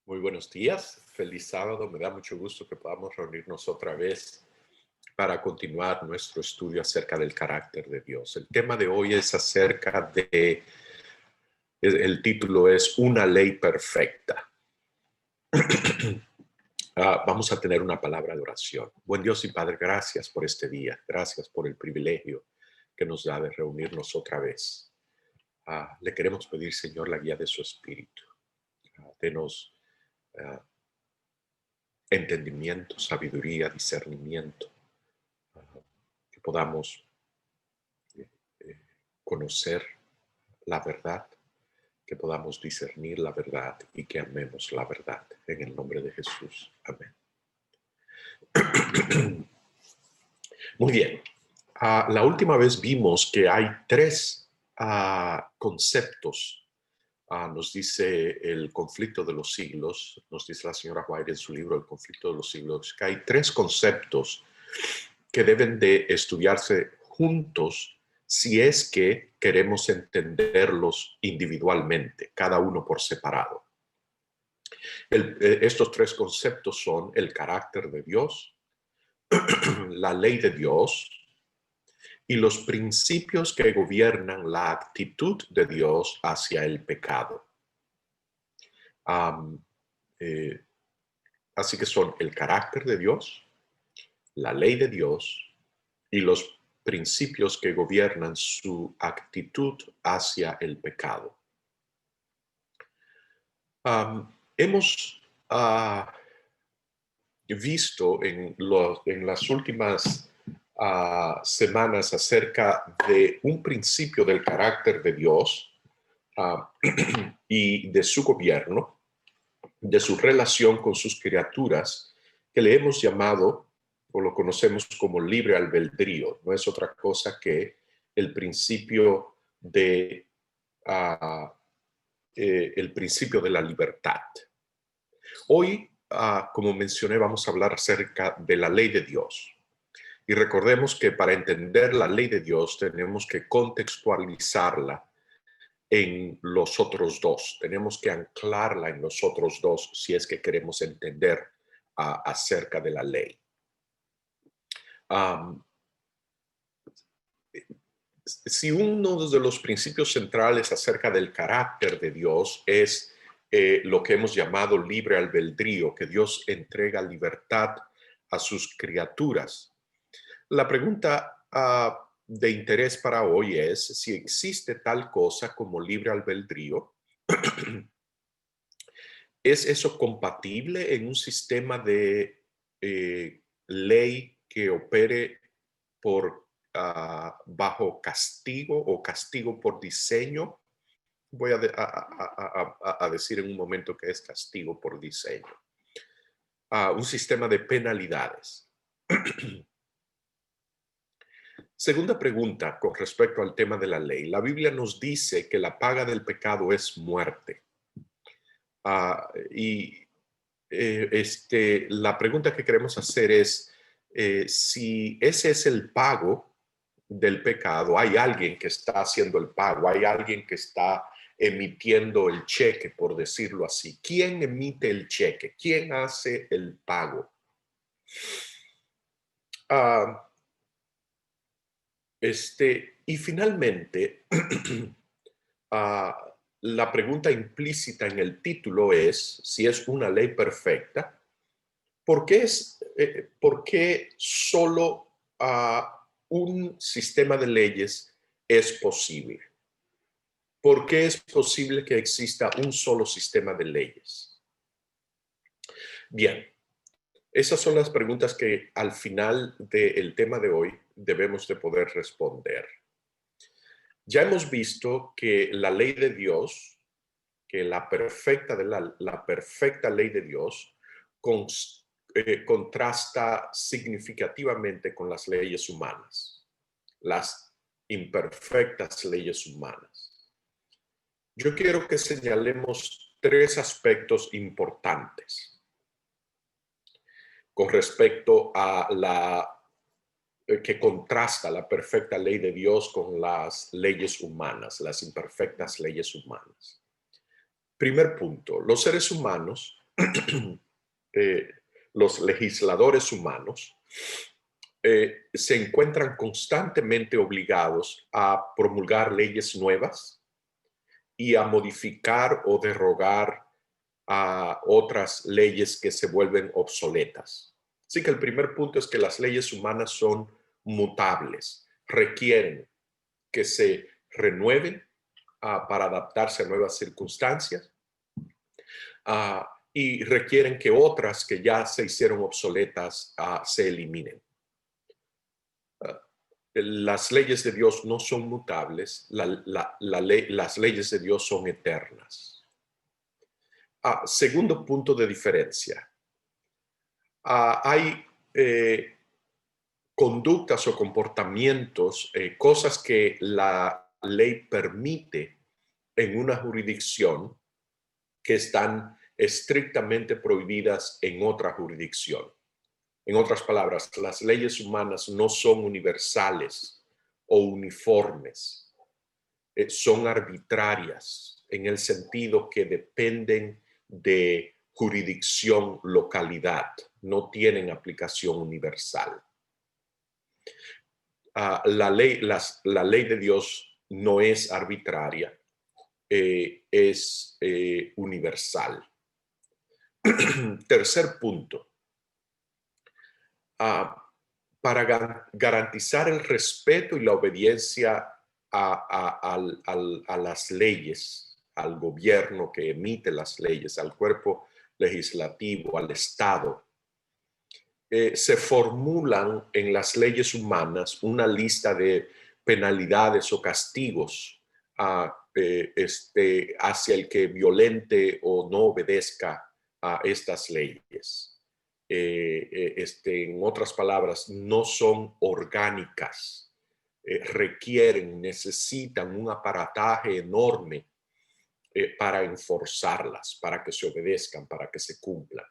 Muy buenos días, feliz sábado. Me da mucho gusto que podamos reunirnos otra vez para continuar nuestro estudio acerca del carácter de Dios. El tema de hoy es acerca de, el título es Una ley perfecta. Vamos a tener una palabra de oración. Buen Dios y Padre, gracias por este día. Gracias por el privilegio que nos da de reunirnos otra vez. Le queremos pedir, Señor, la guía de su Espíritu. Denos entendimiento, sabiduría, discernimiento, que podamos eh, conocer la verdad, que podamos discernir la verdad y que amemos la verdad. En el nombre de Jesús. Amén. Muy bien. La última vez vimos que hay tres conceptos. Nos dice el conflicto de los siglos, nos dice la señora White en su libro El conflicto de los siglos, que hay tres conceptos que deben de estudiarse juntos si es que queremos entenderlos individualmente, cada uno por separado. Estos tres conceptos son el carácter de Dios, la ley de Dios y los principios que gobiernan la actitud de Dios hacia el pecado. Así que son el carácter de Dios, la ley de Dios y los principios que gobiernan su actitud hacia el pecado. Hemos visto en las últimas semanas acerca de un principio del carácter de Dios y de su gobierno, de su relación con sus criaturas, que le hemos llamado o lo conocemos como libre albedrío. No es otra cosa que el principio de el principio de la libertad. Hoy, como mencioné, vamos a hablar acerca de la ley de Dios. Y recordemos que para entender la ley de Dios tenemos que contextualizarla en los otros dos. Tenemos que anclarla en los otros dos si es que queremos entender acerca de la ley. Si uno de los principios centrales acerca del carácter de Dios es lo que hemos llamado libre albedrío, que Dios entrega libertad a sus criaturas. La pregunta de interés para hoy es si existe tal cosa como libre albedrío. ¿Es eso compatible en un sistema de ley que opere bajo castigo o castigo por diseño? Voy a decir en un momento que es castigo por diseño. Un sistema de penalidades. Segunda pregunta con respecto al tema de la ley. La Biblia nos dice que la paga del pecado es muerte. La pregunta que queremos hacer es si ese es el pago del pecado, hay alguien que está haciendo el pago, hay alguien que está emitiendo el cheque, por decirlo así. ¿Quién emite el cheque? ¿Quién hace el pago? Y finalmente, la pregunta implícita en el título es si es una ley perfecta. ¿Por qué solo un sistema de leyes es posible? ¿Por qué es posible que exista un solo sistema de leyes? Bien, esas son las preguntas que al final del tema de hoy debemos de poder responder. Ya hemos visto que la ley de Dios, que la perfecta ley de Dios, contrasta significativamente con las leyes humanas, las imperfectas leyes humanas. Yo quiero que señalemos tres aspectos importantes con respecto a que contrasta la perfecta ley de Dios con las leyes humanas, las imperfectas leyes humanas. Primer punto, los seres humanos eh, los legisladores humanos se encuentran constantemente obligados a promulgar leyes nuevas y a modificar o derogar a otras leyes que se vuelven obsoletas. Así que el primer punto es que las leyes humanas son mutables, requieren que se renueven para adaptarse a nuevas circunstancias y requieren que otras que ya se hicieron obsoletas se eliminen. Las leyes de Dios no son mutables, las leyes de Dios son eternas. Segundo punto de diferencia. Hay conductas o comportamientos, cosas que la ley permite en una jurisdicción que están estrictamente prohibidas en otra jurisdicción. En otras palabras, las leyes humanas no son universales o uniformes, son arbitrarias en el sentido que dependen de jurisdicción, localidad, no tienen aplicación universal. La ley de Dios no es arbitraria, es universal. Tercer punto. Para garantizar el respeto y la obediencia a las leyes, al gobierno que emite las leyes, al cuerpo legislativo, al Estado, se formulan en las leyes humanas una lista de penalidades o castigos hacia el que violente o no obedezca a estas leyes. En otras palabras, no son orgánicas, necesitan un aparataje enorme para enforzarlas, para que se obedezcan, para que se cumplan.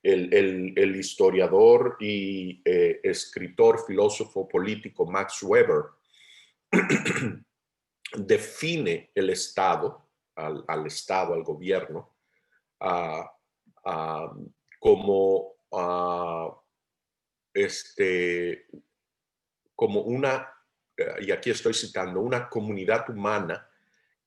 El historiador y escritor, filósofo político Max Weber define el Estado, al Estado, al gobierno, como como una, y aquí estoy citando, una comunidad humana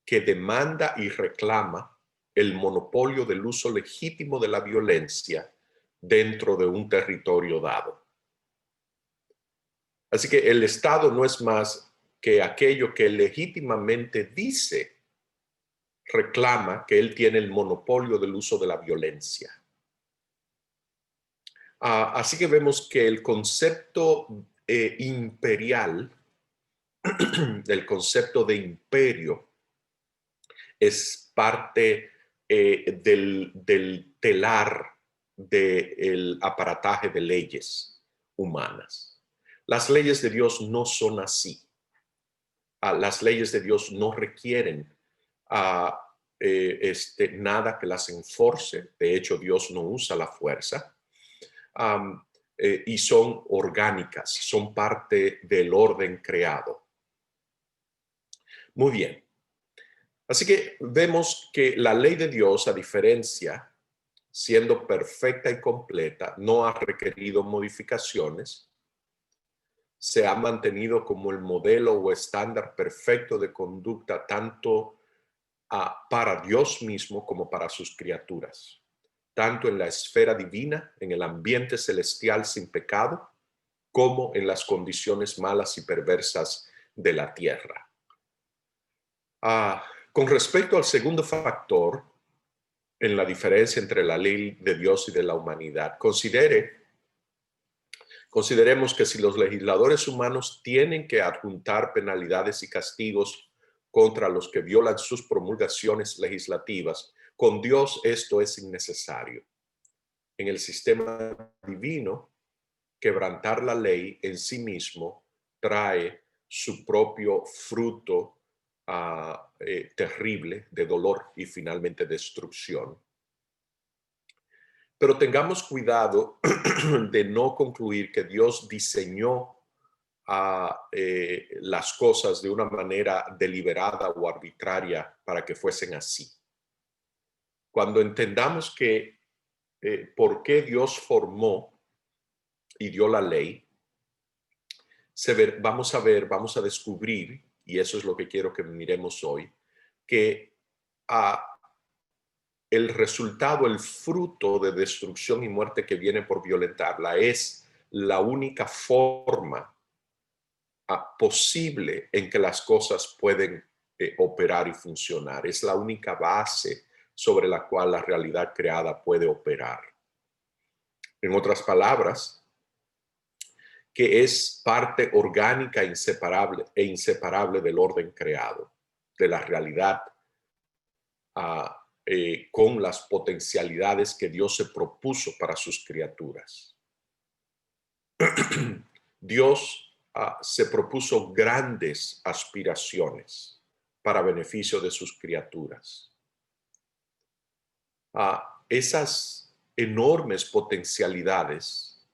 que demanda y reclama el monopolio del uso legítimo de la violencia dentro de un territorio dado. Así que el Estado no es más que aquello que legítimamente dice, reclama que él tiene el monopolio del uso de la violencia. Así que vemos que el concepto imperial, el concepto de imperio, es parte del telar del aparataje de leyes humanas. Las leyes de Dios no son así. Las leyes de Dios no requieren nada que las enforce. De hecho, Dios no usa la fuerza. Y son orgánicas, son parte del orden creado. Muy bien. Así que vemos que la ley de Dios, a diferencia, siendo perfecta y completa, no ha requerido modificaciones, se ha mantenido como el modelo o estándar perfecto de conducta tanto para Dios mismo como para sus criaturas, tanto en la esfera divina, en el ambiente celestial sin pecado, como en las condiciones malas y perversas de la tierra. Con respecto al segundo factor, en la diferencia entre la ley de Dios y de la humanidad, consideremos que si los legisladores humanos tienen que adjuntar penalidades y castigos contra los que violan sus promulgaciones legislativas, con Dios esto es innecesario. En el sistema divino, quebrantar la ley en sí mismo trae su propio fruto terrible de dolor y finalmente destrucción. Pero tengamos cuidado de no concluir que Dios diseñó las cosas de una manera deliberada o arbitraria para que fuesen así. cuando entendamos que por qué Dios formó y dio la ley, vamos a descubrir, y eso es lo que quiero que miremos hoy, que el resultado, el fruto de destrucción y muerte que viene por violentarla es la única forma posible en que las cosas pueden operar y funcionar. Es la única base sobre la cual la realidad creada puede operar. En otras palabras, que es parte orgánica e inseparable del orden creado, de la realidad con las potencialidades que Dios se propuso para sus criaturas. Dios se propuso grandes aspiraciones para beneficio de sus criaturas. Esas enormes potencialidades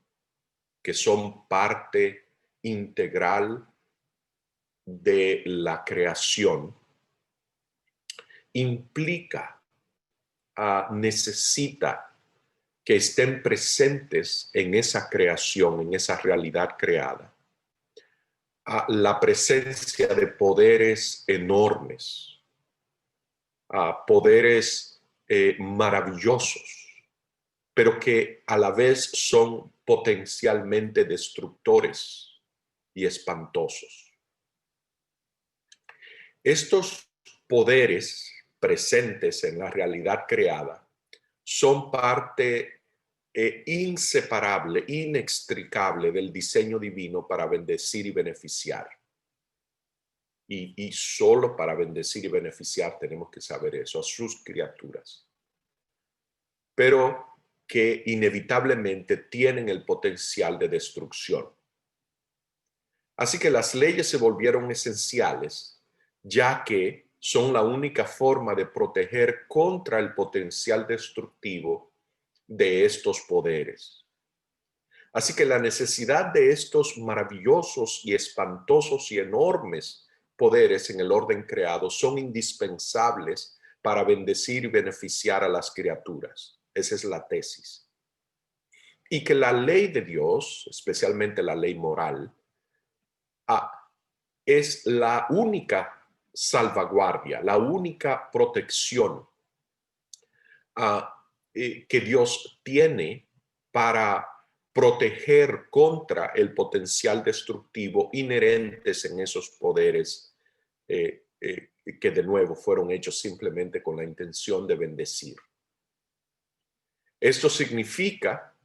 que son parte integral de la creación implica, necesita que estén presentes en esa creación, en esa realidad creada, la presencia de poderes enormes, poderes maravillosos, pero que a la vez son potencialmente destructores y espantosos. Estos poderes presentes en la realidad creada son parte inseparable, inextricable del diseño divino para bendecir y beneficiar. Y solo para bendecir y beneficiar tenemos que saber eso, a sus criaturas. Pero que inevitablemente tienen el potencial de destrucción. Así que las leyes se volvieron esenciales, ya que son la única forma de proteger contra el potencial destructivo de estos poderes. Así que la necesidad de estos maravillosos y espantosos y enormes poderes en el orden creado son indispensables para bendecir y beneficiar a las criaturas. Esa es la tesis. Y que la ley de Dios, especialmente la ley moral, es la única salvaguardia, la única protección que Dios tiene para proteger contra el potencial destructivo inherentes en esos poderes que de nuevo fueron hechos simplemente con la intención de bendecir. Esto significa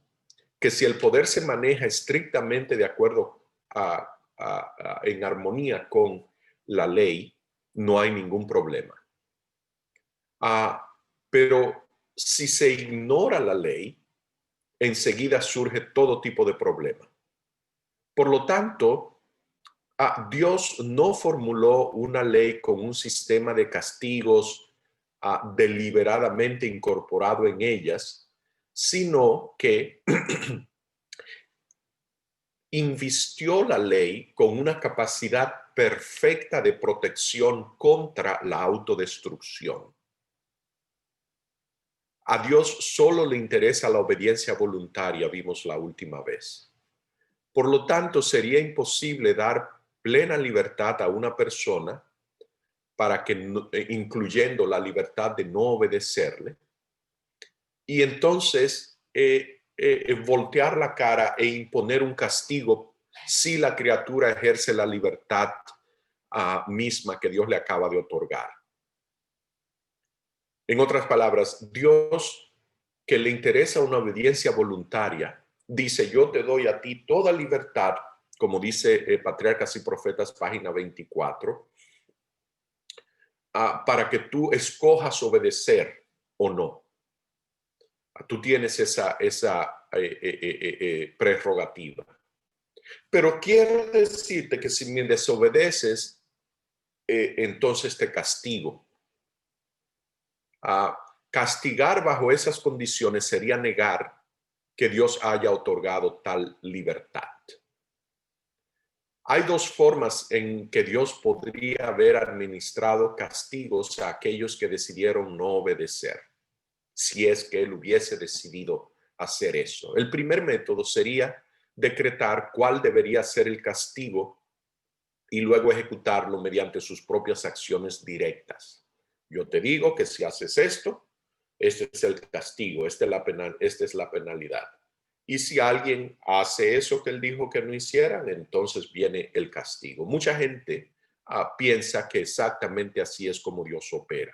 que si el poder se maneja estrictamente de acuerdo en armonía con la ley, no hay ningún problema. Pero si se ignora la ley, enseguida surge todo tipo de problema. Por lo tanto, Dios no formuló una ley con un sistema de castigos deliberadamente incorporado en ellas, sino que invistió la ley con una capacidad perfecta de protección contra la autodestrucción. A Dios solo le interesa la obediencia voluntaria, vimos la última vez. Por lo tanto, sería imposible dar plena libertad a una persona para que, incluyendo la libertad de no obedecerle, y entonces voltear la cara e imponer un castigo si la criatura ejerce la libertad misma que Dios le acaba de otorgar. En otras palabras, Dios, que le interesa una obediencia voluntaria, dice: yo te doy a ti toda libertad, como dice Patriarcas y Profetas, página 24, para que tú escojas obedecer o no. Tú tienes esa prerrogativa. Pero quiero decirte que si me desobedeces, entonces te castigo. Castigar bajo esas condiciones sería negar que Dios haya otorgado tal libertad. Hay dos formas en que Dios podría haber administrado castigos a aquellos que decidieron no obedecer. si es que él hubiese decidido hacer eso. El primer método sería decretar cuál debería ser el castigo y luego ejecutarlo mediante sus propias acciones directas. Yo te digo que si haces esto, este es el castigo, esta es la penalidad. Y si alguien hace eso que él dijo que no hicieran, entonces viene el castigo. Mucha gente piensa que exactamente así es como Dios opera.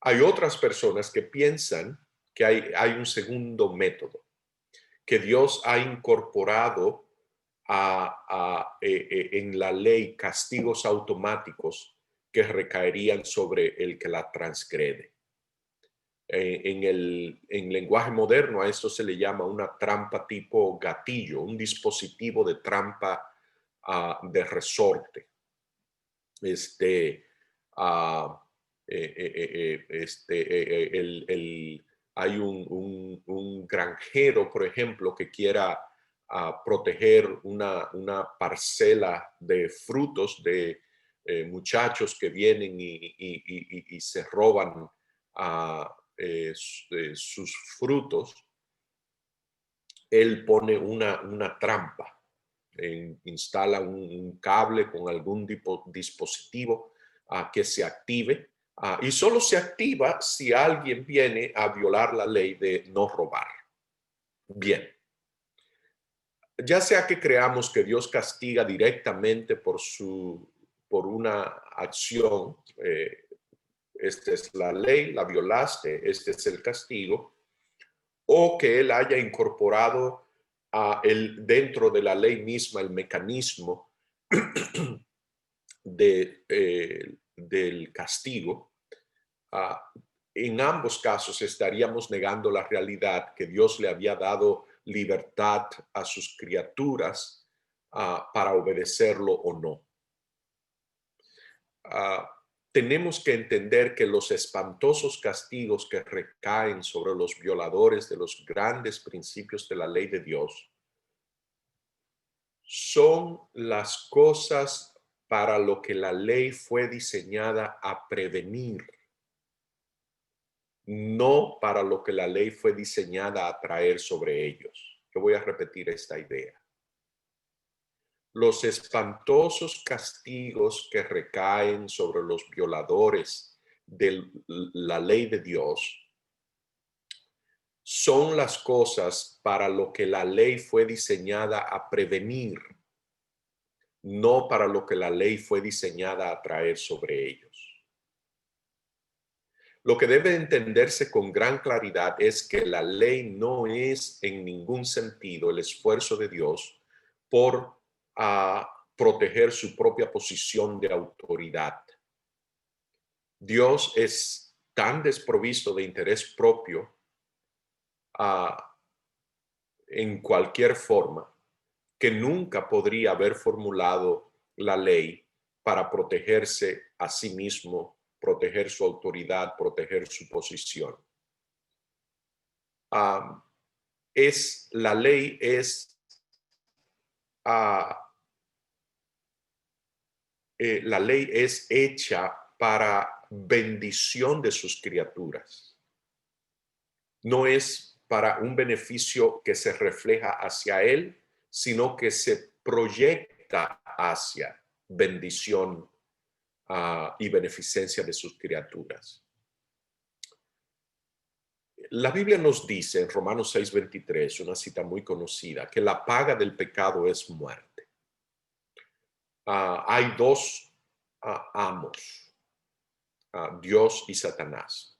Hay otras personas que piensan que hay un segundo método, que Dios ha incorporado en la ley castigos automáticos que recaerían sobre el que la transgrede. En lenguaje moderno a esto se le llama una trampa tipo gatillo, un dispositivo de trampa de resorte. Hay un granjero, por ejemplo, que quiera proteger una parcela de frutos de muchachos que vienen y se roban sus frutos. Él pone una trampa, instala un cable con algún dispositivo que se active y solo se activa si alguien viene a violar la ley de no robar. Bien, ya sea que creamos que Dios castiga directamente por una acción, esta es la ley, la violaste, este es el castigo, o que Él haya incorporado dentro de la ley misma el mecanismo del castigo. En ambos casos estaríamos negando la realidad que Dios le había dado libertad a sus criaturas para obedecerlo o no. Tenemos que entender que los espantosos castigos que recaen sobre los violadores de los grandes principios de la ley de Dios son las cosas para lo que la ley fue diseñada a prevenir, no para lo que la ley fue diseñada a traer sobre ellos. Yo voy a repetir esta idea. Los espantosos castigos que recaen sobre los violadores de la ley de Dios son las cosas para lo que la ley fue diseñada a prevenir, no para lo que la ley fue diseñada a traer sobre ellos. Lo que debe entenderse con gran claridad es que la ley no es en ningún sentido el esfuerzo de Dios por proteger su propia posición de autoridad. Dios es tan desprovisto de interés propio en cualquier forma que nunca podría haber formulado la ley para protegerse a sí mismo, proteger su autoridad, proteger su posición. La ley es la ley es hecha para bendición de sus criaturas. No es para un beneficio que se refleja hacia él, sino que se proyecta hacia bendición y beneficencia de sus criaturas. La Biblia nos dice en Romanos 6:23, una cita muy conocida, que la paga del pecado es muerte. Hay dos amos, Dios y Satanás,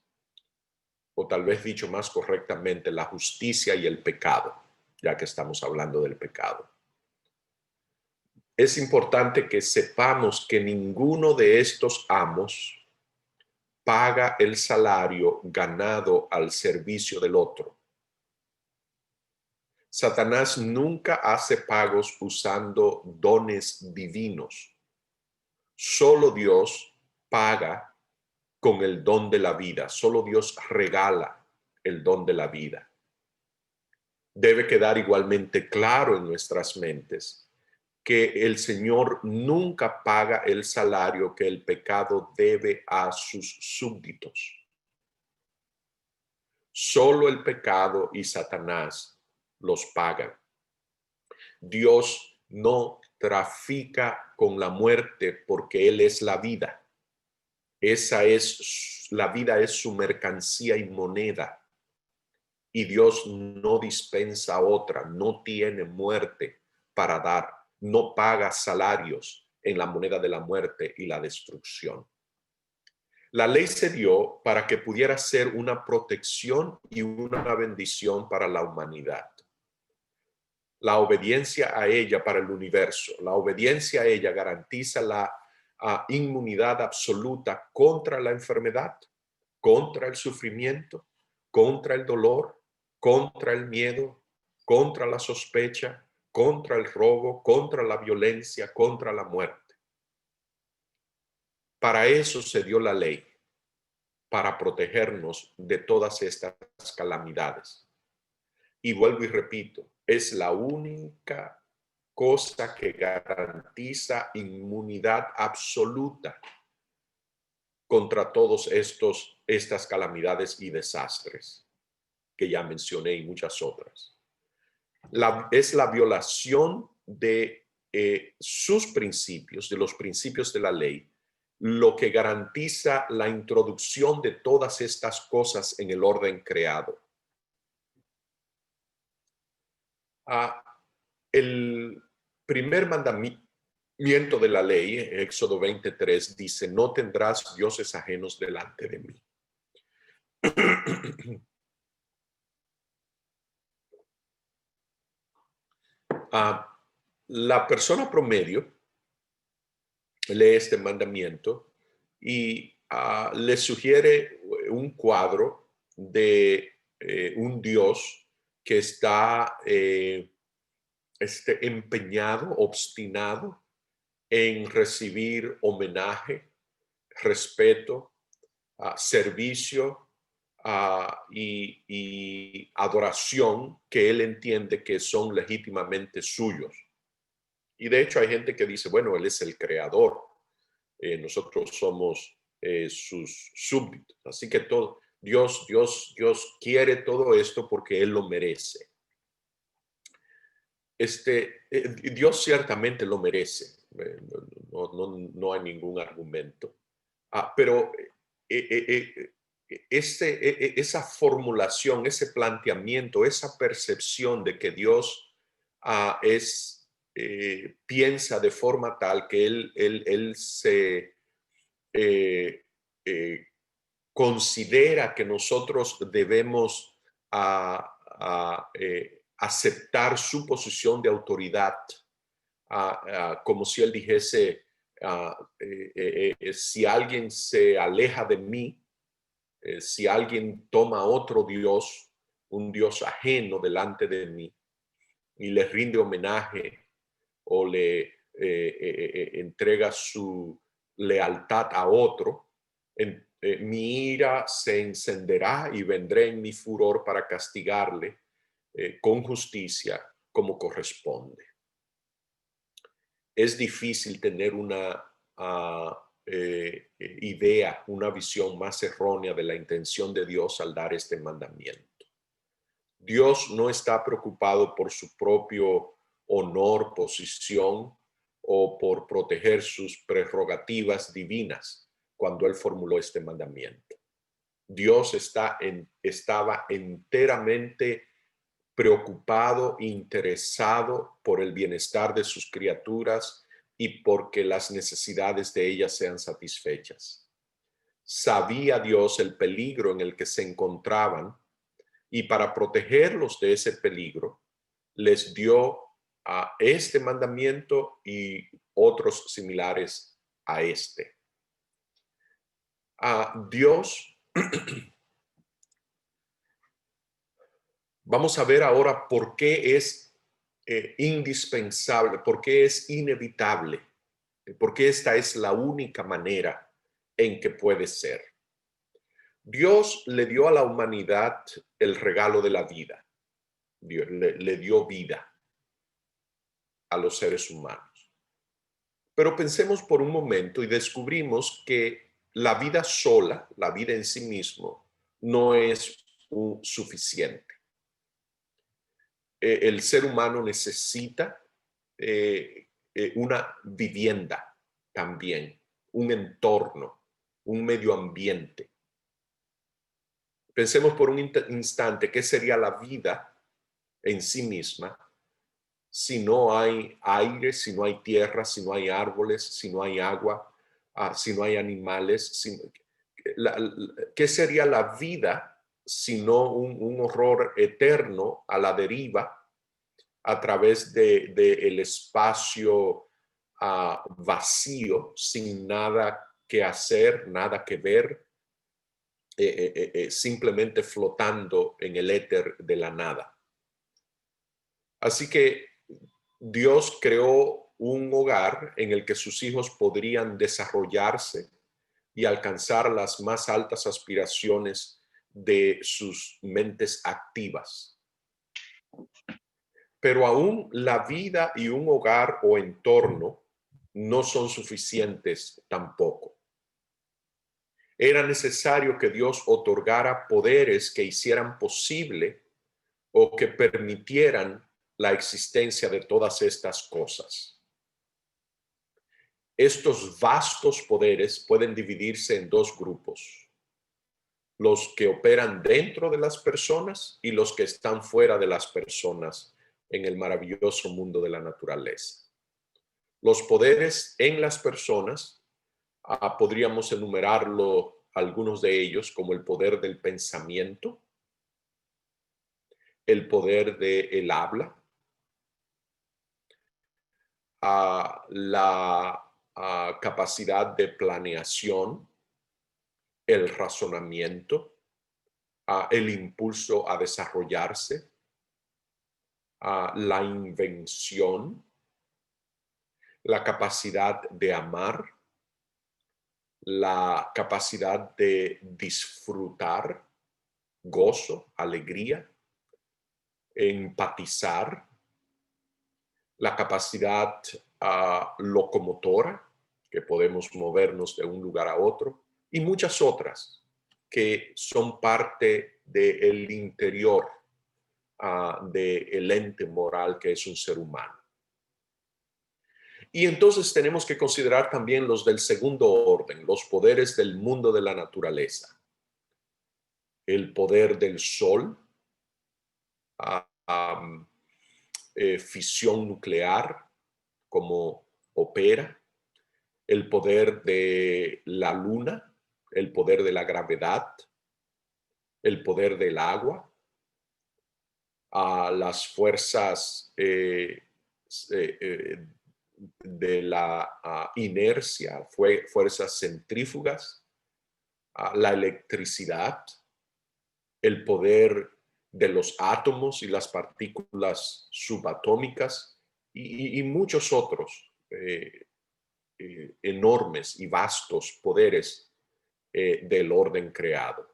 o tal vez dicho más correctamente, la justicia y el pecado, ya que estamos hablando del pecado. Es importante que sepamos que ninguno de estos amos paga el salario ganado al servicio del otro. Satanás nunca hace pagos usando dones divinos. Solo Dios paga con el don de la vida. Solo Dios regala el don de la vida. Debe quedar igualmente claro en nuestras mentes que el Señor nunca paga el salario que el pecado debe a sus súbditos. Solo el pecado y Satanás los pagan. Dios no trafica con la muerte porque Él es la vida. La vida es su mercancía y moneda. Y Dios no dispensa otra, no tiene muerte para dar, no paga salarios en la moneda de la muerte y la destrucción. La ley se dio para que pudiera ser una protección y una bendición para la humanidad. La obediencia a ella para el universo, la obediencia a ella garantiza la inmunidad absoluta contra la enfermedad, contra el sufrimiento, contra el dolor, contra el miedo, contra la sospecha, contra el robo, contra la violencia, contra la muerte. Para eso se dio la ley, para protegernos de todas estas calamidades. Y vuelvo y repito, es la única cosa que garantiza inmunidad absoluta contra todos estas calamidades y desastres que ya mencioné y muchas otras. Es la violación de sus principios, de los principios de la ley, lo que garantiza la introducción de todas estas cosas en el orden creado. El primer mandamiento de la ley, Éxodo 23, dice: no tendrás dioses ajenos delante de mí. La persona promedio lee este mandamiento y le sugiere un cuadro de un Dios que está empeñado, obstinado en recibir homenaje, respeto, servicio y adoración que él entiende que son legítimamente suyos. Y de hecho hay gente que dice, bueno, él es el creador, nosotros somos sus súbditos. Así que Dios quiere todo esto porque él lo merece. Dios ciertamente lo merece, no hay ningún argumento. Pero esa formulación, ese planteamiento, esa percepción de que Dios piensa de forma tal que él se considera que nosotros debemos aceptar su posición de autoridad, como si él dijese, si alguien se aleja de mí, si alguien toma otro Dios, un Dios ajeno delante de mí, y le rinde homenaje o le entrega su lealtad a otro, mi ira se encenderá y vendré en mi furor para castigarle con justicia como corresponde. Es difícil tener una idea, una visión más errónea de la intención de Dios al dar este mandamiento. Dios no está preocupado por su propio honor, posición o por proteger sus prerrogativas divinas cuando él formuló este mandamiento. Dios estaba enteramente preocupado, interesado por el bienestar de sus criaturas y porque las necesidades de ellas sean satisfechas. Sabía Dios el peligro en el que se encontraban y para protegerlos de ese peligro les dio a este mandamiento y otros similares a este. Dios Vamos a ver ahora por qué es indispensable, por qué es inevitable, por qué esta es la única manera en que puede ser. Dios le dio a la humanidad el regalo de la vida. Dios le dio vida a los seres humanos. Pero pensemos por un momento y descubrimos que la vida sola, la vida en sí mismo, no es suficiente. El ser humano necesita una vivienda también, un entorno, un medio ambiente. Pensemos por un instante qué sería la vida en sí misma si no hay aire, si no hay tierra, si no hay árboles, si no hay agua, si no hay animales. ¿Qué sería la vida sino un horror eterno a la deriva a través de el espacio vacío, sin nada que hacer, nada que ver, simplemente flotando en el éter de la nada? Así que Dios creó un hogar en el que sus hijos podrían desarrollarse y alcanzar las más altas aspiraciones de sus mentes activas. Pero aún la vida y un hogar o entorno no son suficientes tampoco. Era necesario que Dios otorgara poderes que hicieran posible o que permitieran la existencia de todas estas cosas. Estos vastos poderes pueden dividirse en dos grupos: los que operan dentro de las personas y los que están fuera de las personas en el maravilloso mundo de la naturaleza. Los poderes en las personas, podríamos enumerarlo algunos de ellos, como el poder del pensamiento, el poder del habla, la capacidad de planeación, el razonamiento, el impulso a desarrollarse, la invención, la capacidad de amar, la capacidad de disfrutar, gozo, alegría, empatizar, la capacidad locomotora, que podemos movernos de un lugar a otro, y muchas otras que son parte del interior del ente moral que es un ser humano. Y entonces tenemos que considerar también los del segundo orden, los poderes del mundo de la naturaleza. El poder del sol, fisión nuclear, como opera, el poder de la luna, el poder de la gravedad, el poder del agua, las fuerzas de la inercia, fuerzas centrífugas, la electricidad, el poder de los átomos y las partículas subatómicas y muchos otros enormes y vastos poderes del orden creado.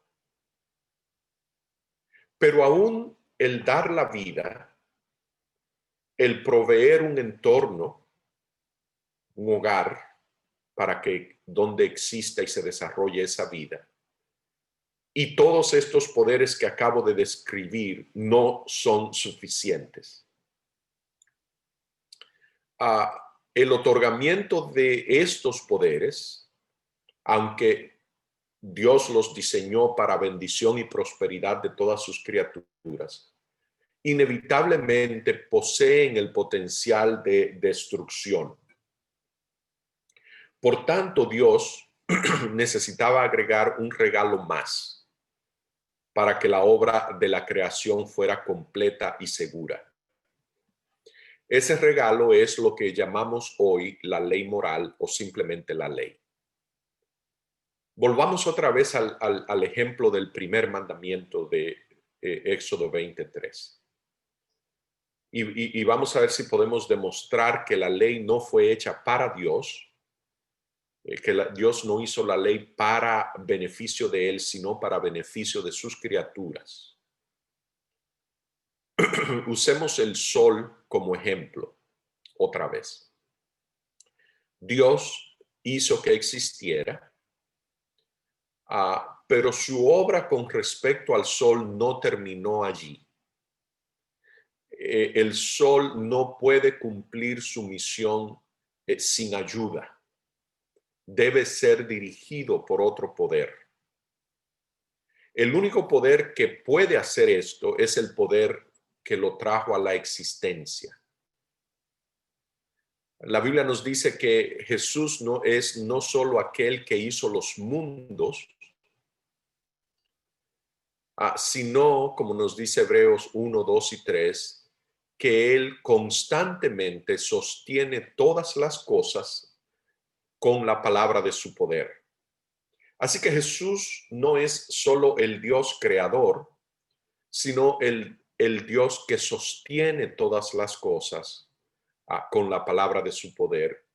Pero aún el dar la vida, el proveer un entorno, un hogar para que donde exista y se desarrolle esa vida, y todos estos poderes que acabo de describir no son suficientes. El otorgamiento de estos poderes, aunque Dios los diseñó para bendición y prosperidad de todas sus criaturas, inevitablemente poseen el potencial de destrucción. Por tanto, Dios necesitaba agregar un regalo más para que la obra de la creación fuera completa y segura. Ese regalo es lo que llamamos hoy la ley moral o simplemente la ley. Volvamos otra vez al ejemplo del primer mandamiento de Éxodo 23. Y vamos a ver si podemos demostrar que la ley no fue hecha para Dios, que Dios no hizo la ley para beneficio de él, sino para beneficio de sus criaturas. Usemos el sol como ejemplo otra vez. Dios hizo que existiera pero su obra con respecto al sol no terminó allí. El sol no puede cumplir su misión sin ayuda. Debe ser dirigido por otro poder. El único poder que puede hacer esto es el poder que lo trajo a la existencia. La Biblia nos dice que Jesús no es no solo aquel que hizo los mundos, sino, como nos dice Hebreos 1, 2 y 3, que Él constantemente sostiene todas las cosas con la palabra de su poder. Así que Jesús no es solo el Dios creador, sino el Dios que sostiene todas las cosas con la palabra de su poder.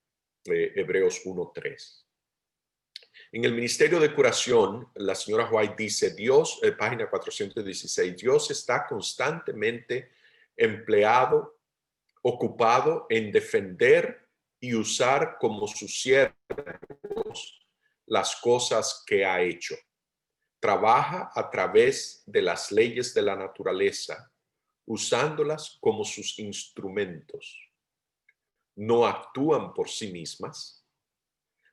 Hebreos 1:3. En el Ministerio de Curación, la señora White dice, Dios, página 416, Dios está constantemente ocupado en defender y usar como sus siervos las cosas que ha hecho. Trabaja a través de las leyes de la naturaleza, usándolas como sus instrumentos. No actúan por sí mismas.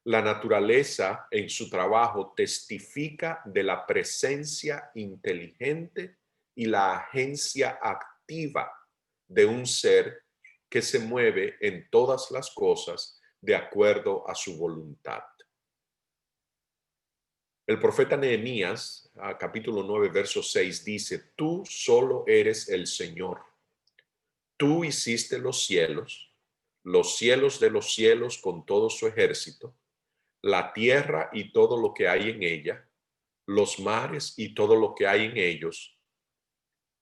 La naturaleza en su trabajo testifica de la presencia inteligente y la agencia activa de un ser que se mueve en todas las cosas de acuerdo a su voluntad. El profeta Nehemías, capítulo 9, verso 6, dice, tú solo eres el Señor. Tú hiciste los cielos de los cielos con todo su ejército, la tierra y todo lo que hay en ella, los mares y todo lo que hay en ellos,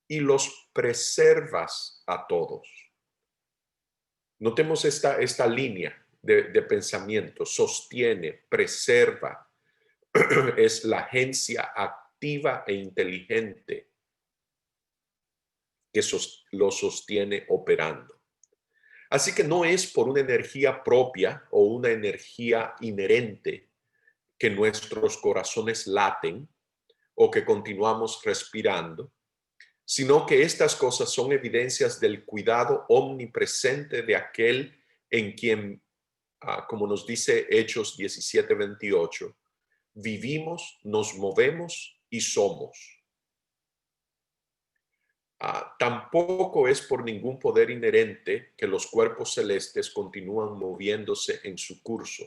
y los preservas a todos. Notemos esta línea de pensamiento, sostiene, preserva, es la agencia activa e inteligente que lo sostiene operando. Así que no es por una energía propia o una energía inherente que nuestros corazones laten o que continuamos respirando, sino que estas cosas son evidencias del cuidado omnipresente de aquel en quien, como nos dice Hechos 17:28, vivimos, nos movemos y somos. Tampoco es por ningún poder inherente que los cuerpos celestes continúan moviéndose en su curso.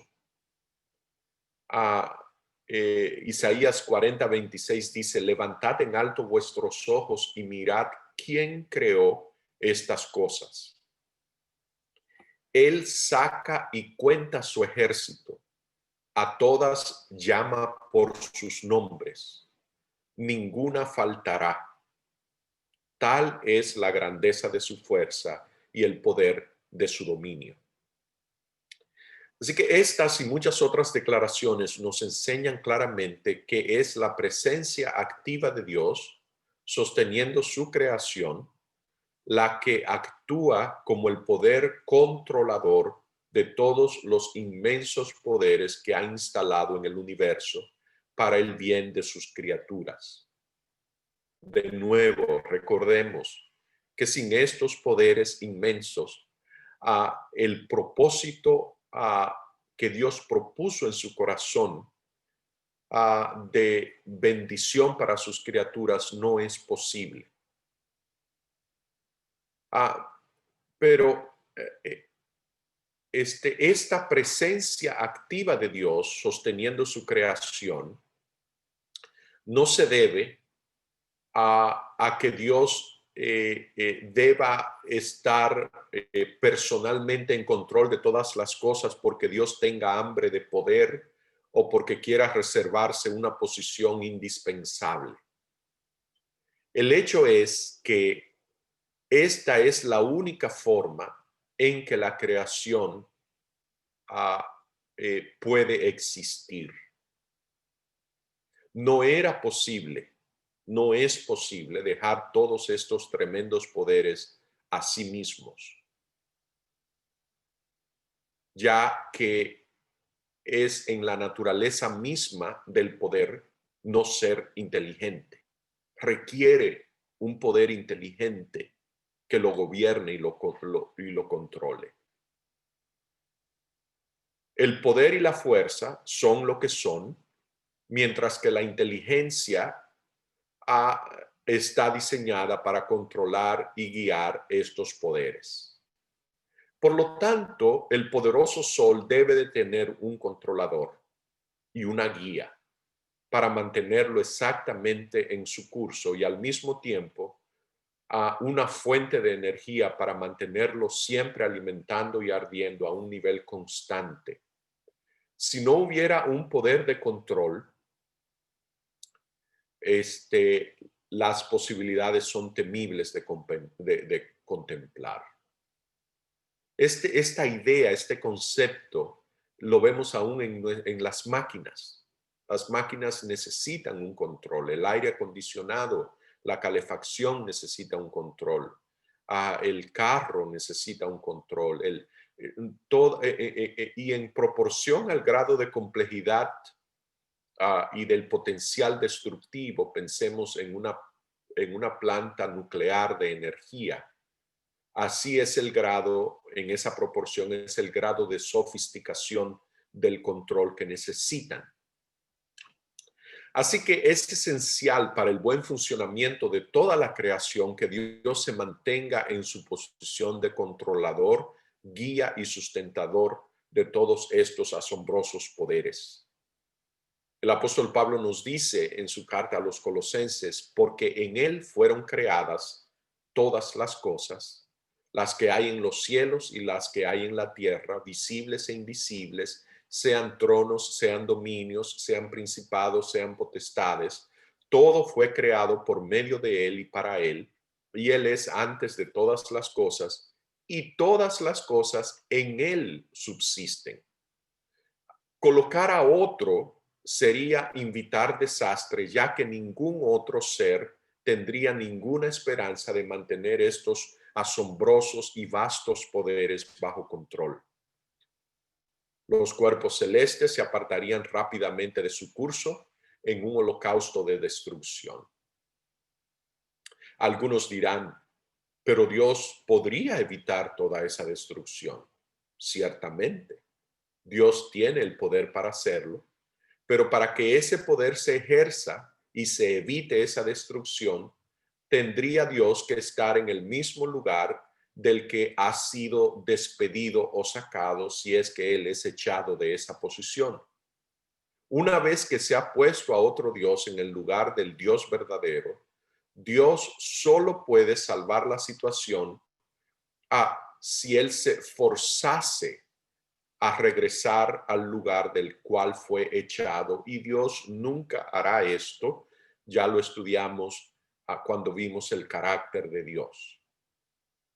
Isaías 40:26 dice, levantad en alto vuestros ojos y mirad quién creó estas cosas. Él saca y cuenta su ejército, a todas llama por sus nombres, ninguna faltará. Tal es la grandeza de su fuerza y el poder de su dominio. Así que estas y muchas otras declaraciones nos enseñan claramente que es la presencia activa de Dios sosteniendo su creación la que actúa como el poder controlador de todos los inmensos poderes que ha instalado en el universo para el bien de sus criaturas. De nuevo, recordemos que sin estos poderes inmensos, el propósito que Dios propuso en su corazón de bendición para sus criaturas no es posible. Pero esta presencia activa de Dios sosteniendo su creación no se debe a que Dios deba estar personalmente en control de todas las cosas porque Dios tenga hambre de poder o porque quiera reservarse una posición indispensable. El hecho es que esta es la única forma en que la creación puede existir. No era posible, no es posible dejar todos estos tremendos poderes a sí mismos, ya que es en la naturaleza misma del poder no ser inteligente. Requiere un poder inteligente que lo gobierne y lo controle. El poder y la fuerza son lo que son, mientras que la inteligencia está diseñada para controlar y guiar estos poderes. Por lo tanto, el poderoso sol debe de tener un controlador y una guía para mantenerlo exactamente en su curso y al mismo tiempo una fuente de energía para mantenerlo siempre alimentando y ardiendo a un nivel constante. Si no hubiera un poder de control, las posibilidades son temibles de contemplar. Esta idea, este concepto, lo vemos aún en las máquinas. Las máquinas necesitan un control. El aire acondicionado, la calefacción necesita un control. El carro necesita un control. Y en proporción al grado de complejidad y del potencial destructivo, pensemos en una planta nuclear de energía. Así es el grado, en esa proporción es el grado de sofisticación del control que necesitan. Así que es esencial para el buen funcionamiento de toda la creación que Dios se mantenga en su posición de controlador, guía y sustentador de todos estos asombrosos poderes. El apóstol Pablo nos dice en su carta a los Colosenses, porque en él fueron creadas todas las cosas, las que hay en los cielos y las que hay en la tierra, visibles e invisibles, sean tronos, sean dominios, sean principados, sean potestades. Todo fue creado por medio de él y para él, y él es antes de todas las cosas, y todas las cosas en él subsisten. Colocar a otro sería invitar desastre, ya que ningún otro ser tendría ninguna esperanza de mantener estos asombrosos y vastos poderes bajo control. Los cuerpos celestes se apartarían rápidamente de su curso en un holocausto de destrucción. Algunos dirán, pero Dios podría evitar toda esa destrucción. Ciertamente, Dios tiene el poder para hacerlo, pero para que ese poder se ejerza y se evite esa destrucción, tendría Dios que estar en el mismo lugar del que ha sido despedido o sacado si es que él es echado de esa posición. Una vez que se ha puesto a otro Dios en el lugar del Dios verdadero, Dios solo puede salvar la situación si él se forzase a regresar al lugar del cual fue echado, y Dios nunca hará esto. Ya lo estudiamos cuando vimos el carácter de Dios.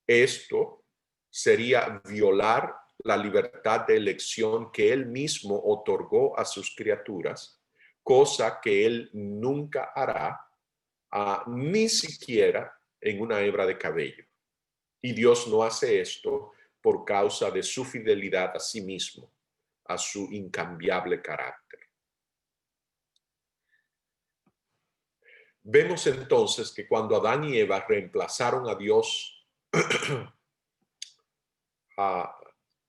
Esto sería violar la libertad de elección que él mismo otorgó a sus criaturas, cosa que él nunca hará, ni siquiera en una hebra de cabello. Y Dios no hace esto por causa de su fidelidad a sí mismo, a su incambiable carácter. Vemos entonces que cuando Adán y Eva reemplazaron a Dios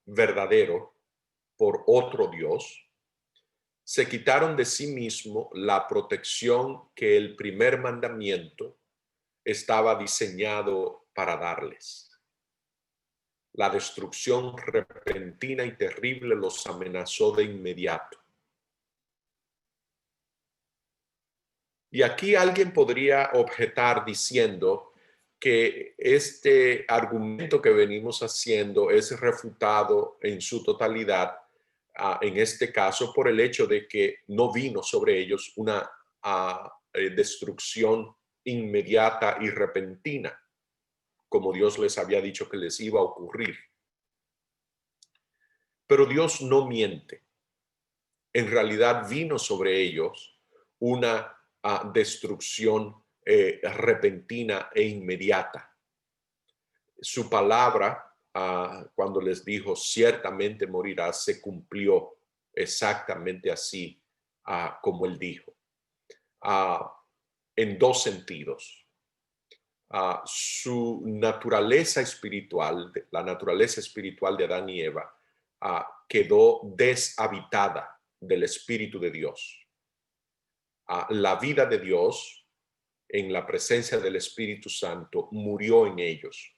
verdadero por otro Dios, se quitaron de sí mismo la protección que el primer mandamiento estaba diseñado para darles. La destrucción repentina y terrible los amenazó de inmediato. Y aquí alguien podría objetar diciendo que este argumento que venimos haciendo es refutado en su totalidad, en este caso, por el hecho de que no vino sobre ellos una destrucción inmediata y repentina, como Dios les había dicho que les iba a ocurrir. Pero Dios no miente. En realidad vino sobre ellos una destrucción repentina e inmediata. Su palabra, cuando les dijo ciertamente morirás, se cumplió exactamente así como él dijo. ah, en dos sentidos. Su naturaleza espiritual, la naturaleza espiritual de Adán y Eva, quedó deshabitada del Espíritu de Dios. La vida de Dios en la presencia del Espíritu Santo murió en ellos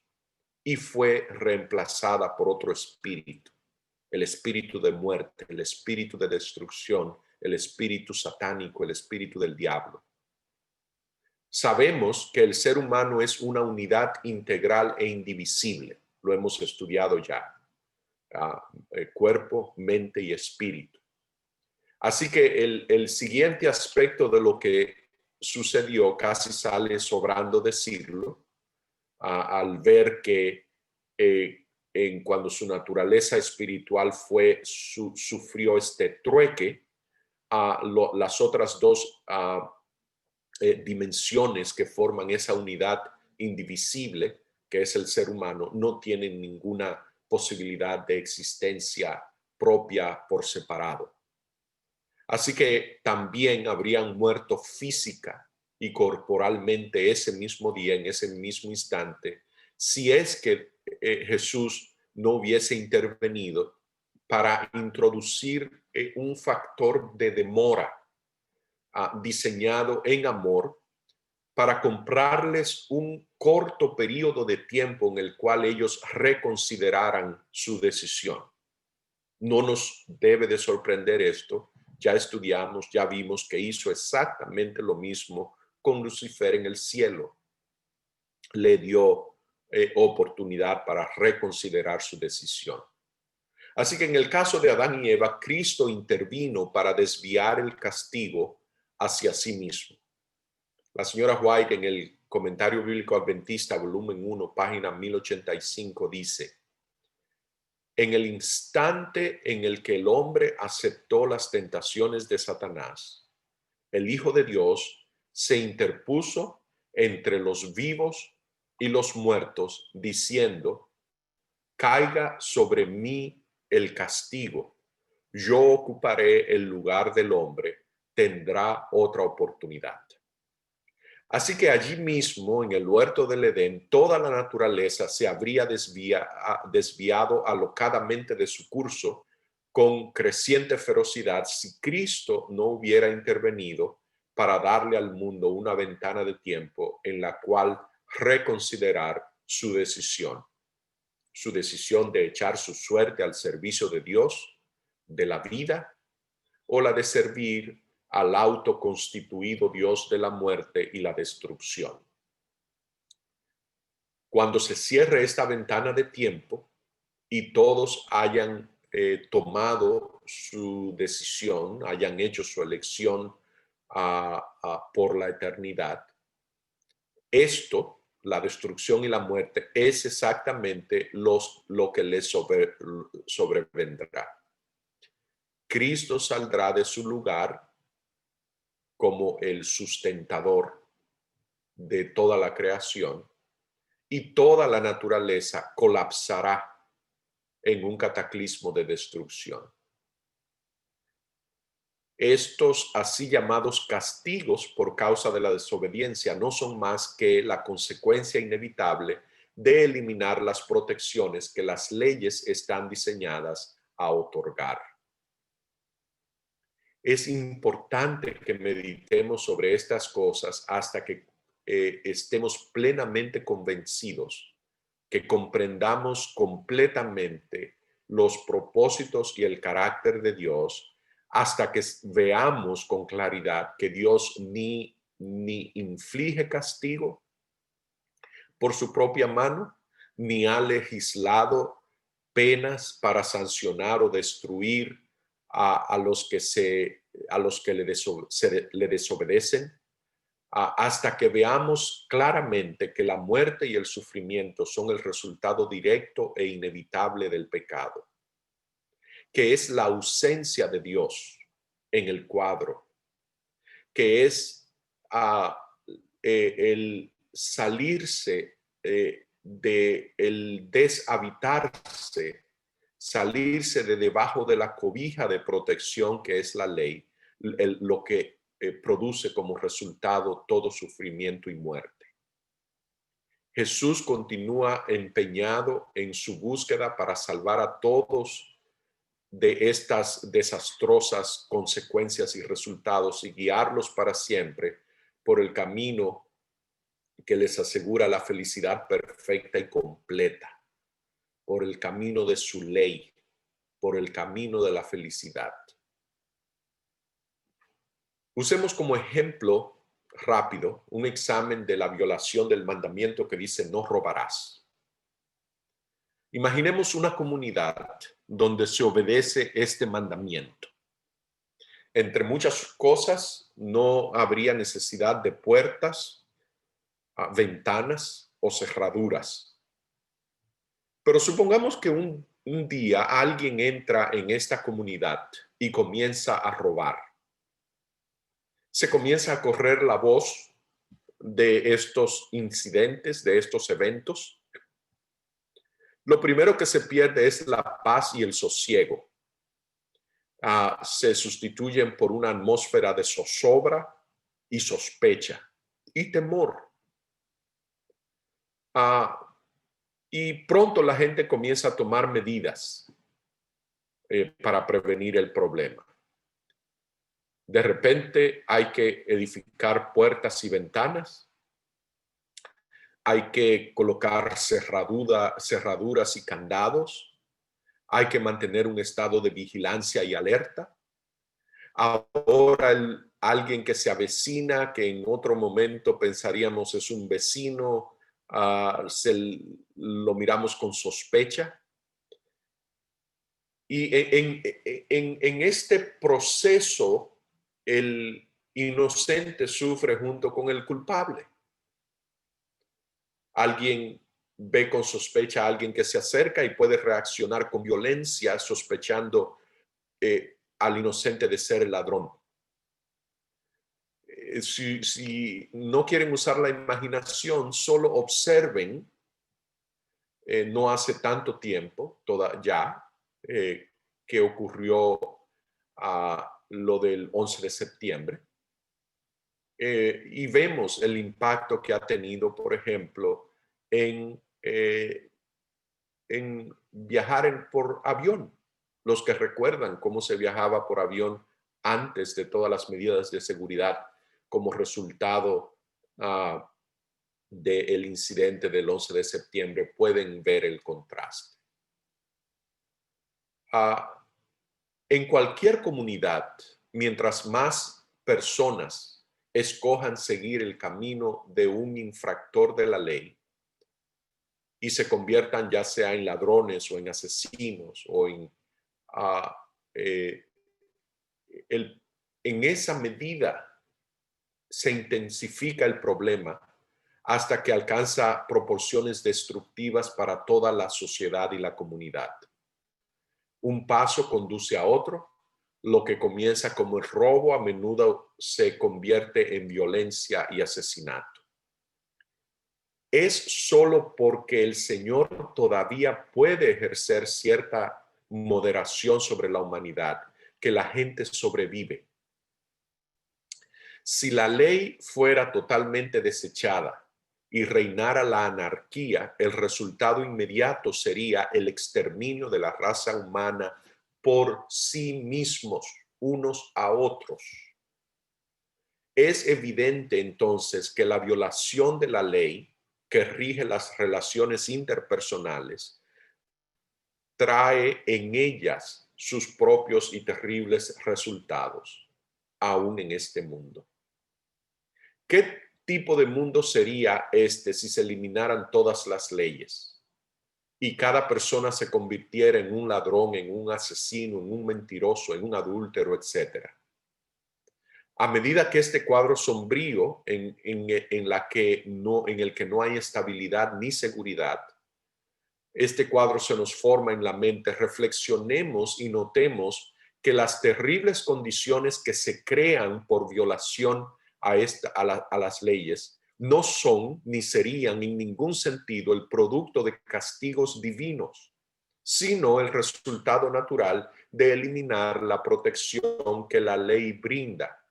y fue reemplazada por otro espíritu, el espíritu de muerte, el espíritu de destrucción, el espíritu satánico, el espíritu del diablo. Sabemos que el ser humano es una unidad integral e indivisible. Lo hemos estudiado ya. Cuerpo, mente y espíritu. Así que el siguiente aspecto de lo que sucedió casi sale sobrando decirlo al ver que cuando su naturaleza espiritual sufrió este trueque, las otras dos dimensiones que forman esa unidad indivisible, que es el ser humano, no tienen ninguna posibilidad de existencia propia por separado. Así que también habrían muerto física y corporalmente ese mismo día, en ese mismo instante, si es que Jesús no hubiese intervenido para introducir un factor de demora diseñado en amor para comprarles un corto periodo de tiempo en el cual ellos reconsideraran su decisión. No nos debe de sorprender esto. Ya estudiamos, ya vimos que hizo exactamente lo mismo con Lucifer en el cielo. Le dio oportunidad para reconsiderar su decisión. Así que en el caso de Adán y Eva, Cristo intervino para desviar el castigo hacia sí mismo. La señora White en el Comentario Bíblico Adventista, volumen 1, página 1085, dice: en el instante en el que el hombre aceptó las tentaciones de Satanás, el Hijo de Dios se interpuso entre los vivos y los muertos, diciendo: caiga sobre mí el castigo, yo ocuparé el lugar del hombre, tendrá otra oportunidad. Así que allí mismo, en el huerto del Edén, toda la naturaleza se habría desviado alocadamente de su curso con creciente ferocidad si Cristo no hubiera intervenido para darle al mundo una ventana de tiempo en la cual reconsiderar su decisión de echar su suerte al servicio de Dios, de la vida, o la de servir al autoconstituido Dios de la muerte y la destrucción. Cuando se cierre esta ventana de tiempo y todos hayan tomado su decisión, hayan hecho su elección por la eternidad, esto, la destrucción y la muerte, es exactamente lo que les sobrevendrá. Cristo saldrá de su lugar como el sustentador de toda la creación y toda la naturaleza colapsará en un cataclismo de destrucción. Estos así llamados castigos por causa de la desobediencia no son más que la consecuencia inevitable de eliminar las protecciones que las leyes están diseñadas a otorgar. Es importante que meditemos sobre estas cosas hasta que estemos plenamente convencidos, que comprendamos completamente los propósitos y el carácter de Dios, hasta que veamos con claridad que Dios ni inflige castigo por su propia mano, ni ha legislado penas para sancionar o destruir a los que le desobedecen, hasta que veamos claramente que la muerte y el sufrimiento son el resultado directo e inevitable del pecado, que es la ausencia de Dios en el cuadro, que es el salirse del deshabitarse, salirse de debajo de la cobija de protección que es la ley, lo que produce como resultado todo sufrimiento y muerte. Jesús continúa empeñado en su búsqueda para salvar a todos de estas desastrosas consecuencias y resultados y guiarlos para siempre por el camino que les asegura la felicidad perfecta y completa, por el camino de su ley, por el camino de la felicidad. Usemos como ejemplo rápido un examen de la violación del mandamiento que dice no robarás. Imaginemos una comunidad donde se obedece este mandamiento. Entre muchas cosas, no habría necesidad de puertas, ventanas o cerraduras. Pero supongamos que un día alguien entra en esta comunidad y comienza a robar. Se comienza a correr la voz de estos incidentes, de estos eventos. Lo primero que se pierde es la paz y el sosiego. Se sustituyen por una atmósfera de zozobra y sospecha y temor. Y pronto la gente comienza a tomar medidas para prevenir el problema. De repente hay que edificar puertas y ventanas. Hay que colocar cerraduras y candados. Hay que mantener un estado de vigilancia y alerta. Ahora alguien que se avecina, que en otro momento pensaríamos es un vecino, lo miramos con sospecha. Y en este proceso, el inocente sufre junto con el culpable. Alguien ve con sospecha a alguien que se acerca y puede reaccionar con violencia, sospechando al inocente de ser el ladrón. Si no quieren usar la imaginación, solo observen, no hace tanto tiempo, que ocurrió lo del 11 de septiembre. Y vemos el impacto que ha tenido, por ejemplo, en viajar por avión. Los que recuerdan cómo se viajaba por avión antes de todas las medidas de seguridad como resultado del incidente del 11 de septiembre, pueden ver el contraste. En cualquier comunidad, mientras más personas escojan seguir el camino de un infractor de la ley y se conviertan ya sea en ladrones o en asesinos o en esa medida se intensifica el problema hasta que alcanza proporciones destructivas para toda la sociedad y la comunidad. Un paso conduce a otro. Lo que comienza como el robo a menudo se convierte en violencia y asesinato. Es solo porque el Señor todavía puede ejercer cierta moderación sobre la humanidad que la gente sobrevive. Si la ley fuera totalmente desechada y reinara la anarquía, el resultado inmediato sería el exterminio de la raza humana por sí mismos, unos a otros. Es evidente entonces que la violación de la ley que rige las relaciones interpersonales trae en ellas sus propios y terribles resultados, aún en este mundo. ¿Qué tipo de mundo sería este si se eliminaran todas las leyes y cada persona se convirtiera en un ladrón, en un asesino, en un mentiroso, en un adúltero, etcétera? A medida que este cuadro sombrío en el que no hay estabilidad ni seguridad, este cuadro se nos forma en la mente, reflexionemos y notemos que las terribles condiciones que se crean por violación a las leyes no son ni serían en ningún sentido el producto de castigos divinos, sino el resultado natural de eliminar la protección que la ley brinda.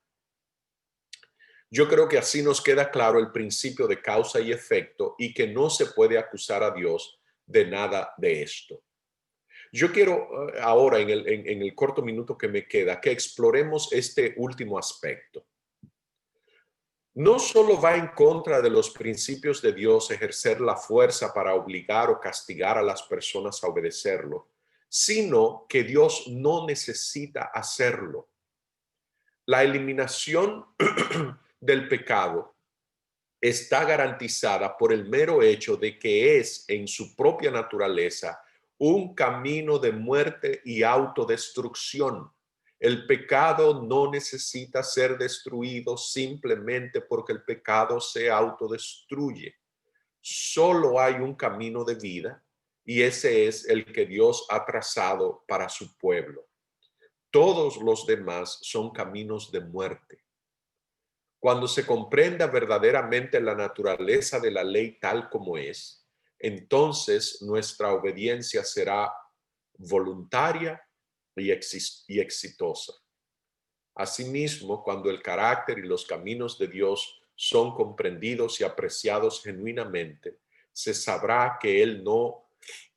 Yo creo que así nos queda claro el principio de causa y efecto y que no se puede acusar a Dios de nada de esto. Yo quiero ahora, en el corto minuto que me queda, que exploremos este último aspecto. No solo va en contra de los principios de Dios ejercer la fuerza para obligar o castigar a las personas a obedecerlo, sino que Dios no necesita hacerlo. La eliminación del pecado está garantizada por el mero hecho de que es en su propia naturaleza un camino de muerte y autodestrucción. El pecado no necesita ser destruido simplemente porque el pecado se autodestruye. Solo hay un camino de vida y ese es el que Dios ha trazado para su pueblo. Todos los demás son caminos de muerte. Cuando se comprenda verdaderamente la naturaleza de la ley tal como es, entonces nuestra obediencia será voluntaria y exitosa. Asimismo, cuando el carácter y los caminos de Dios son comprendidos y apreciados genuinamente, se sabrá que Él no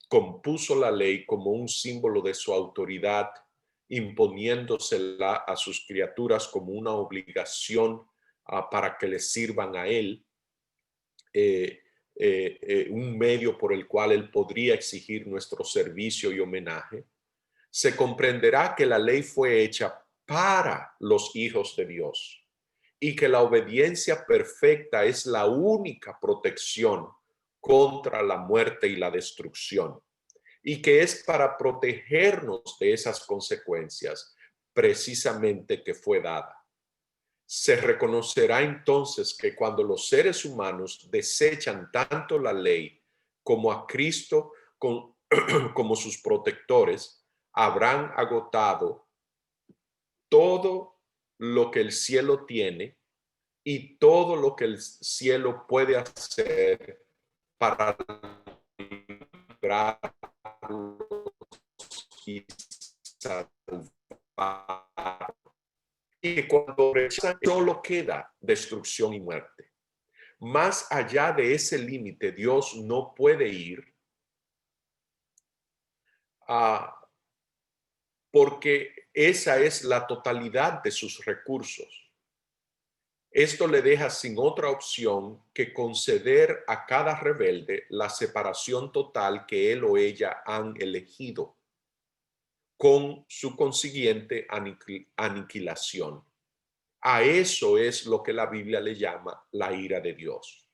compuso la ley como un símbolo de su autoridad, imponiéndosela a sus criaturas como una obligación para que le sirvan a Él, un medio por el cual Él podría exigir nuestro servicio y homenaje. Se comprenderá que la ley fue hecha para los hijos de Dios y que la obediencia perfecta es la única protección contra la muerte y la destrucción, y que es para protegernos de esas consecuencias precisamente que fue dada. Se reconocerá entonces que cuando los seres humanos desechan tanto la ley como a Cristo como sus protectores, habrán agotado todo lo que el cielo tiene y todo lo que el cielo puede hacer para librarlos y salvar. Y que cuando rechazan solo queda destrucción y muerte. Más allá de ese límite, Dios no puede ir porque esa es la totalidad de sus recursos. Esto le deja sin otra opción que conceder a cada rebelde la separación total que él o ella han elegido, con su consiguiente aniquilación. A eso es lo que la Biblia le llama la ira de Dios.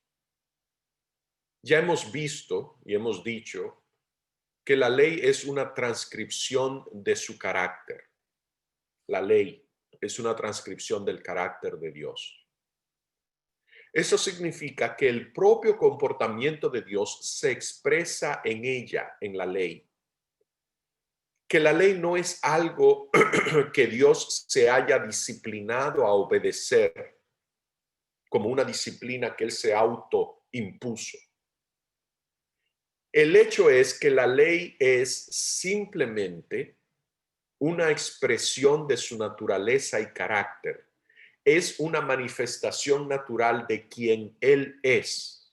Ya hemos visto y hemos dicho que la ley es una transcripción de su carácter. La ley es una transcripción del carácter de Dios. Eso significa que el propio comportamiento de Dios se expresa en ella, en la ley. Que la ley no es algo que Dios se haya disciplinado a obedecer como una disciplina que Él se autoimpuso. El hecho es que la ley es simplemente una expresión de su naturaleza y carácter. Es una manifestación natural de quien Él es.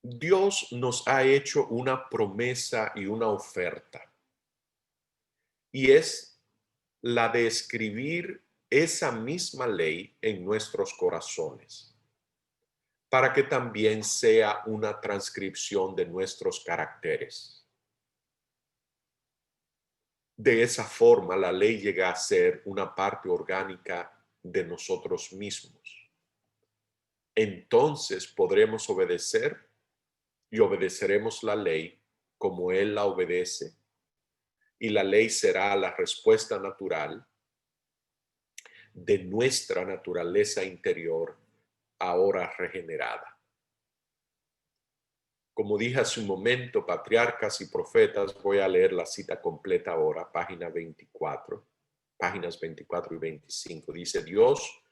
Dios nos ha hecho una promesa y una oferta, y es la de escribir esa misma ley en nuestros corazones, para que también sea una transcripción de nuestros caracteres. De esa forma, la ley llega a ser una parte orgánica de nosotros mismos. Entonces podremos obedecer y obedeceremos la ley como Él la obedece, y la ley será la respuesta natural de nuestra naturaleza interior ahora regenerada. Como dije hace un momento, patriarcas y profetas, voy a leer la cita completa ahora, páginas 24 y 25. Dice: Dios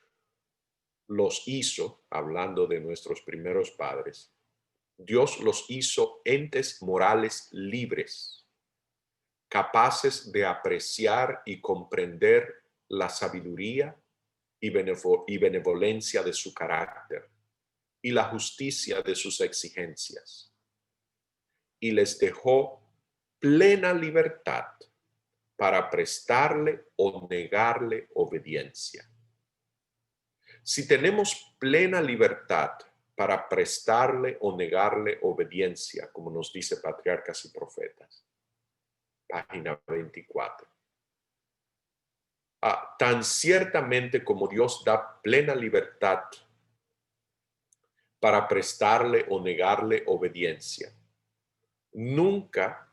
los hizo, hablando de nuestros primeros padres, Dios los hizo entes morales libres, capaces de apreciar y comprender la sabiduría y benevolencia de su carácter y la justicia de sus exigencias. Y les dejó plena libertad para prestarle o negarle obediencia. Si tenemos plena libertad para prestarle o negarle obediencia, como nos dice Patriarcas y Profetas, página 24. Tan ciertamente como Dios da plena libertad para prestarle o negarle obediencia, nunca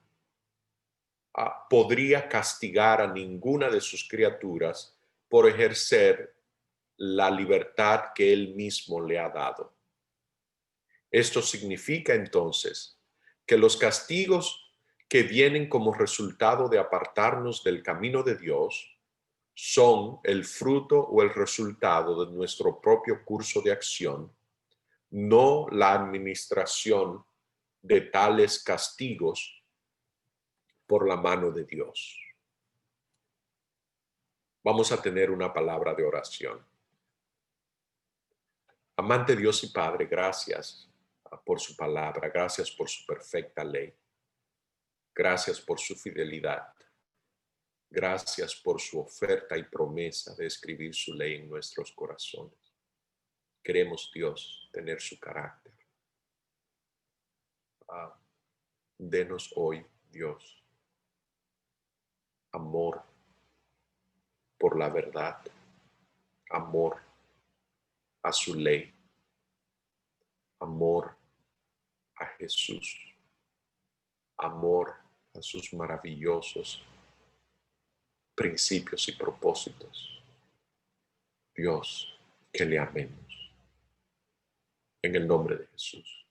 podría castigar a ninguna de sus criaturas por ejercer la libertad que Él mismo le ha dado. Esto significa entonces que los castigos que vienen como resultado de apartarnos del camino de Dios son el fruto o el resultado de nuestro propio curso de acción, no la administración de tales castigos por la mano de Dios. Vamos a tener una palabra de oración. Amante Dios y Padre, gracias por su palabra, gracias por su perfecta ley, gracias por su fidelidad, gracias por su oferta y promesa de escribir su ley en nuestros corazones. Queremos, Dios, tener su carácter. Denos hoy, Dios, amor por la verdad, amor a su ley, amor a Jesús, amor a sus maravillosos principios y propósitos. Dios, que le amemos. En el nombre de Jesús.